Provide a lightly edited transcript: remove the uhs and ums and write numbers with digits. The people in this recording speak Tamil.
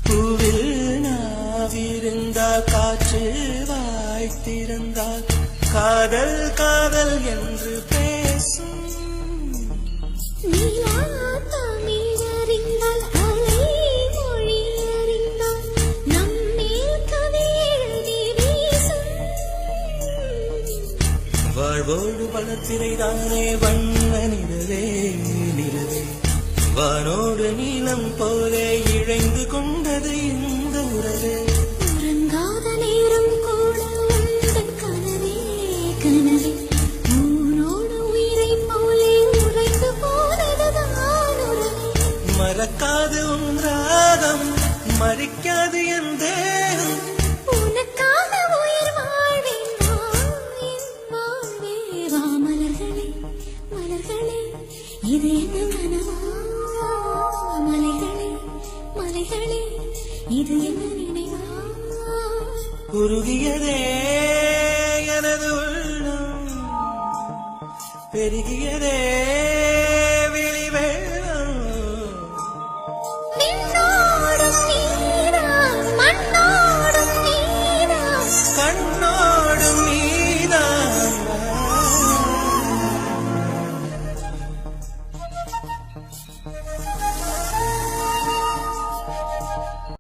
பூவில் நாவிருந்தால் காற்று வாய்த்திருந்தால் காதல் காதல் என்று பேசும் வாழ்வோடு வளர்த்திரைதானே வண்ண நிலவே நிலவே வானோடு நீளம் போலே இழைந்து கொண்டது இந்த உறவே உறங்காத நேரம் கூட உந்தன் கனவே கனவே ஊனோடு உயிரை போலே உறைந்து போனதுதான் உறவே மறக்காது உன் ராகம் மறிக்காது என் தேகம் உனக்காக உயிர் வாழ்வேன் என் வாழ்வே வா மலர்களே மலர்களே இது என்ன கனவா மலைகளே மலைகளே இது என்ன நினைவா உருகியதே எனது உள்ளம் பெருகியதே